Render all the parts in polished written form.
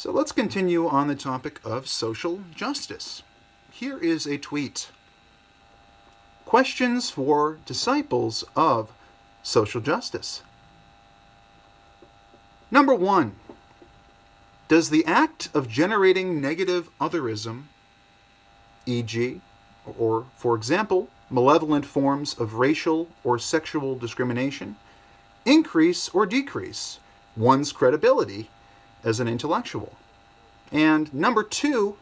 So let's continue on the topic of social justice. Here is a tweet. Questions for disciples of social justice. Number 1. Does the act of generating negative otherism, e.g., or for example, malevolent forms of racial or sexual discrimination, increase or decrease one's credibility as an intellectual? And number 2,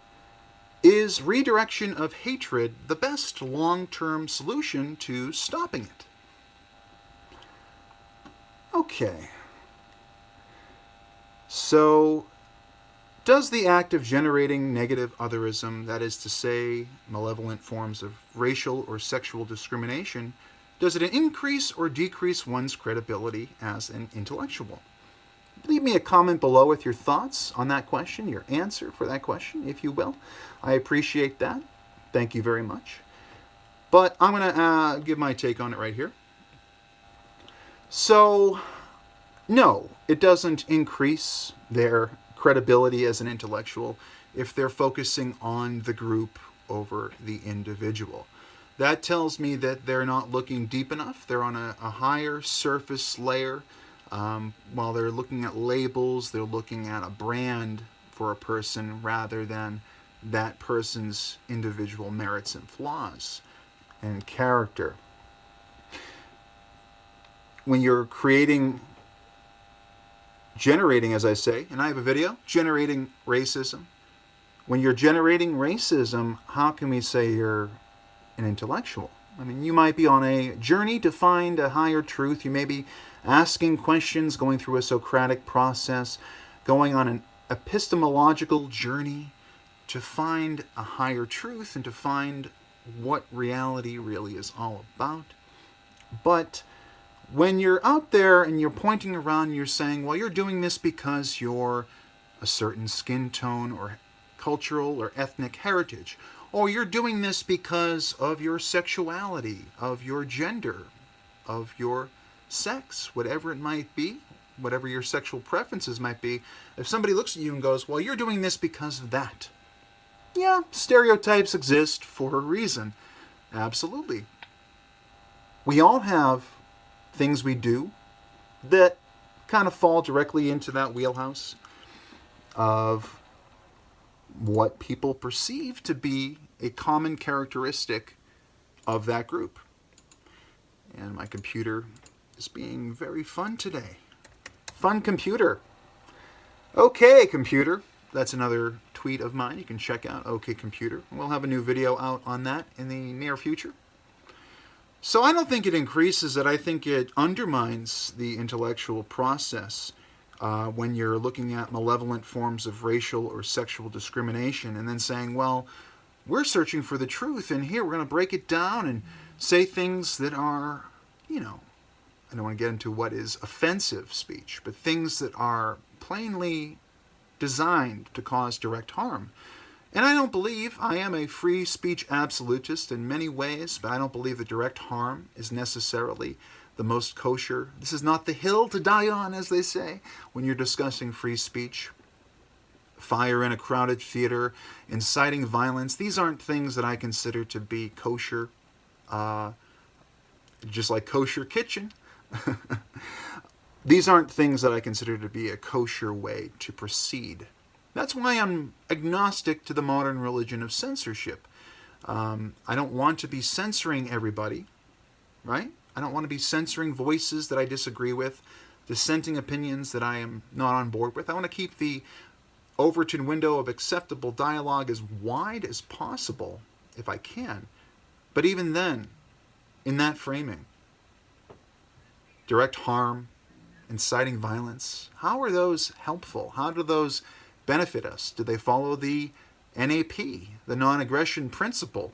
is redirection of hatred the best long-term solution to stopping it? Okay. So, does the act of generating negative otherism, that is to say, malevolent forms of racial or sexual discrimination, does it increase or decrease one's credibility as an intellectual? Leave me a comment below with your thoughts on that question, your answer for that question, if you will. I appreciate that. Thank you very much. But I'm going to give my take on it right here. So, no, it doesn't increase their credibility as an intellectual if they're focusing on the group over the individual. That tells me that they're not looking deep enough. They're on a higher surface layer. While they're looking at labels, they're looking at a brand for a person rather than that person's individual merits and flaws and character. When you're generating, as I say, and I have a video, generating racism. When you're generating racism, how can we say you're an intellectual? I mean, you might be on a journey to find a higher truth. You may be asking questions, going through a Socratic process, going on an epistemological journey to find a higher truth and to find what reality really is all about. But when you're out there and you're pointing around and you're saying, well, you're doing this because you're a certain skin tone or cultural or ethnic heritage, or you're doing this because of your sexuality, of your gender, of your sex, whatever it might be, whatever your sexual preferences might be, if somebody looks at you and goes, well, you're doing this because of that. Yeah, stereotypes exist for a reason. Absolutely. We all have things we do that kind of fall directly into that wheelhouse of what people perceive to be a common characteristic of that group. And my computer is being very fun today. Fun computer. Okay, computer. That's another tweet of mine. You can check out OK Computer. We'll have a new video out on that in the near future. So I don't think it increases it. I think it undermines the intellectual process when you're looking at malevolent forms of racial or sexual discrimination and then saying, well, we're searching for the truth, and here we're going to break it down and say things that are, I don't want to get into what is offensive speech, but things that are plainly designed to cause direct harm. And I don't believe, I am a free speech absolutist in many ways, but I don't believe that direct harm is necessarily the most kosher. This is not the hill to die on, as they say, when you're discussing free speech. Fire in a crowded theater, inciting violence, these aren't things that I consider to be kosher, just like kosher kitchen. These aren't things that I consider to be a kosher way to proceed. That's why I'm agnostic to the modern religion of censorship. I don't want to be censoring everybody, right? I don't want to be censoring voices that I disagree with, dissenting opinions that I am not on board with. I want to keep the Overton window of acceptable dialogue as wide as possible, if I can. But even then, in that framing, direct harm, inciting violence, how are those helpful? How do those benefit us? Do they follow the NAP, the non-aggression principle,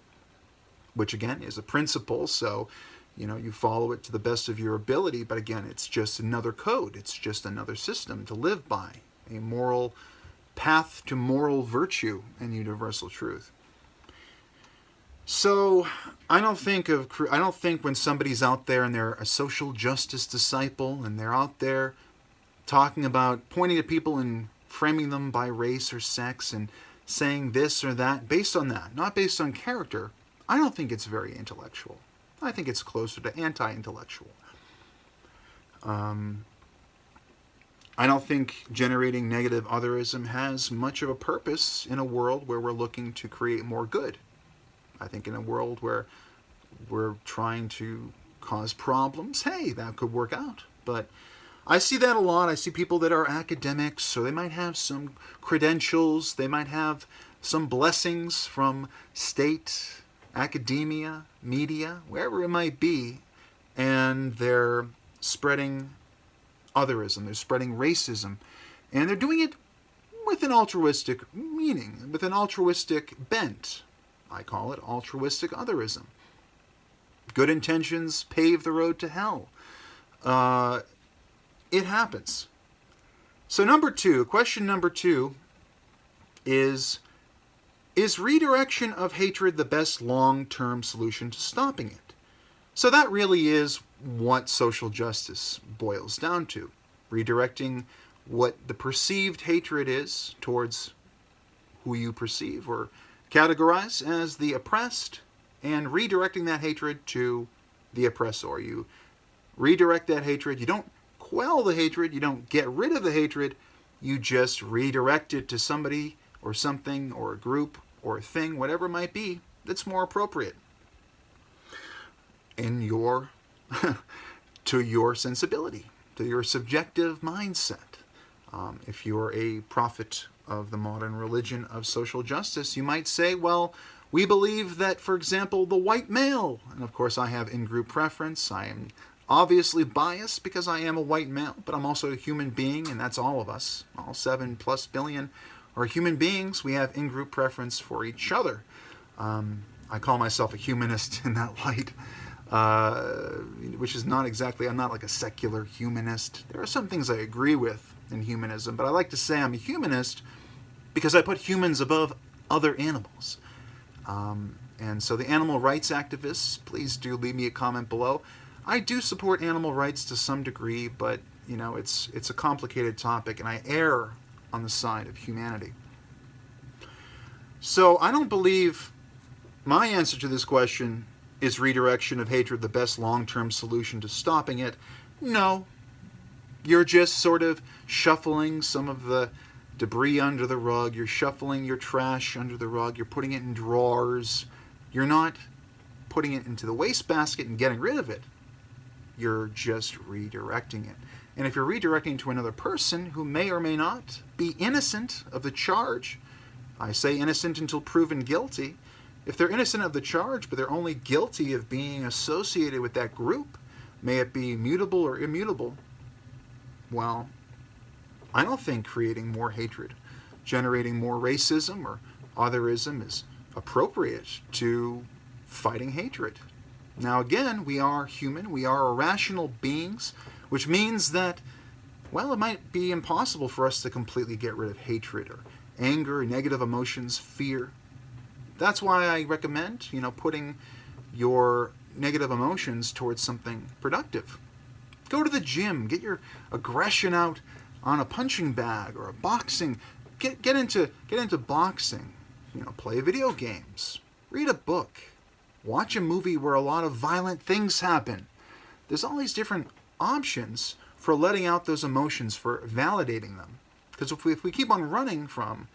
which again is a principle, so you follow it to the best of your ability, but again, it's just another code. It's just another system to live by, a moral path to moral virtue and universal truth. So I don't think when somebody's out there and they're a social justice disciple and they're out there talking about pointing at people and framing them by race or sex and saying this or that based on that, not based on character, I don't think it's very intellectual. I think it's closer to anti-intellectual. I don't think generating negative otherism has much of a purpose in a world where we're looking to create more good. I think in a world where we're trying to cause problems, hey, that could work out. But I see that a lot. I see people that are academics, so they might have some credentials, they might have some blessings from state, academia, media, wherever it might be, and they're spreading otherism, they're spreading racism, and they're doing it with an altruistic meaning, with an altruistic bent. I call it altruistic otherism. Good intentions pave the road to hell. It happens. So question number two is redirection of hatred the best long-term solution to stopping it? So that really is what social justice boils down to. Redirecting what the perceived hatred is towards who you perceive or categorize as the oppressed, and redirecting that hatred to the oppressor. You redirect that hatred. You don't quell the hatred. You don't get rid of the hatred. You just redirect it to somebody or something or a group or a thing, whatever it might be, that's more appropriate in your to your sensibility, to your subjective mindset. If you're a prophet of the modern religion of social justice, you might say, well, we believe that, for example, the white male, and of course I have in-group preference, I am obviously biased because I am a white male, but I'm also a human being, and that's all of us, all 7+ billion are human beings. We have in-group preference for each other. I call myself a humanist in that light, which is not exactly, I'm not like a secular humanist. There are some things I agree with in humanism, but I like to say I'm a humanist because I put humans above other animals. And so the animal rights activists, please do leave me a comment below. I do support animal rights to some degree, but you know, it's a complicated topic, and I err on the side of humanity. So I don't believe my answer to this question is redirection of hatred the best long-term solution to stopping it. No. You're just sort of shuffling some of the debris under the rug. You're shuffling your trash under the rug. You're putting it in drawers. You're not putting it into the wastebasket and getting rid of it. You're just redirecting it. And if you're redirecting to another person who may or may not be innocent of the charge, I say innocent until proven guilty. If they're innocent of the charge, but they're only guilty of being associated with that group, may it be mutable or immutable, well, I don't think creating more hatred, generating more racism or otherism is appropriate to fighting hatred. Now again, we are human, we are irrational beings, which means that, well, it might be impossible for us to completely get rid of hatred or anger, negative emotions, fear. That's why I recommend, putting your negative emotions towards something productive. Go to the gym, get your aggression out on a punching bag or a boxing. Get into boxing. Play video games. Read a book. Watch a movie where a lot of violent things happen. There's all these different options for letting out those emotions, for validating them. Because if we keep on running from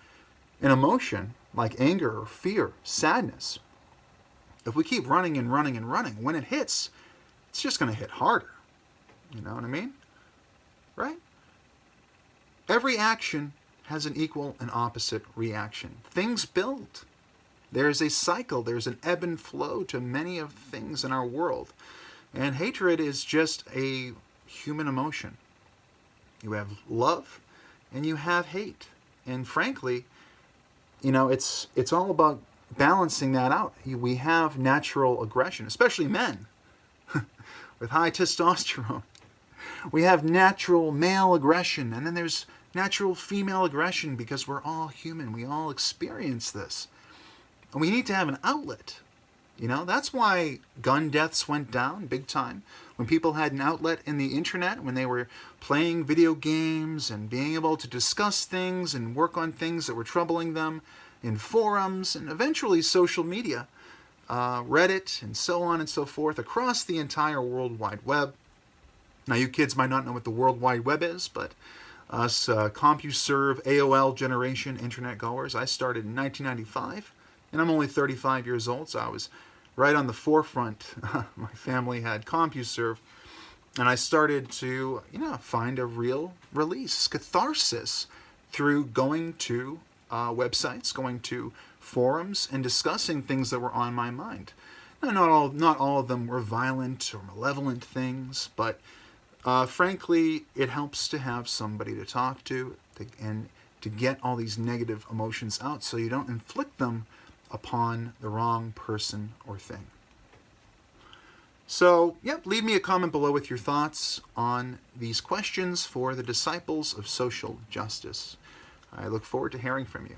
an emotion like anger or fear, sadness, if we keep running and running and running, when it hits, it's just going to hit harder. You know what I mean? Right? Every action has an equal and opposite reaction. Things build. There's a cycle. There's an ebb and flow to many of things in our world. And hatred is just a human emotion. You have love and you have hate. And frankly, it's all about balancing that out. We have natural aggression, especially men with high testosterone. We have natural male aggression, and then there's natural female aggression because we're all human. We all experience this. And we need to have an outlet That's why gun deaths went down big time. When people had an outlet in the internet, when they were playing video games and being able to discuss things and work on things that were troubling them in forums and eventually social media, Reddit, and so on and so forth, across the entire World Wide Web. Now, you kids might not know what the World Wide Web is, but us CompuServe AOL generation internet goers, I started in 1995, and I'm only 35 years old, so I was right on the forefront. My family had CompuServe, and I started to, find a real release, catharsis, through going to websites, going to forums, and discussing things that were on my mind. Now, not all of them were violent or malevolent things, but frankly, it helps to have somebody to talk to and to get all these negative emotions out so you don't inflict them upon the wrong person or thing. So, leave me a comment below with your thoughts on these questions for the disciples of social justice. I look forward to hearing from you.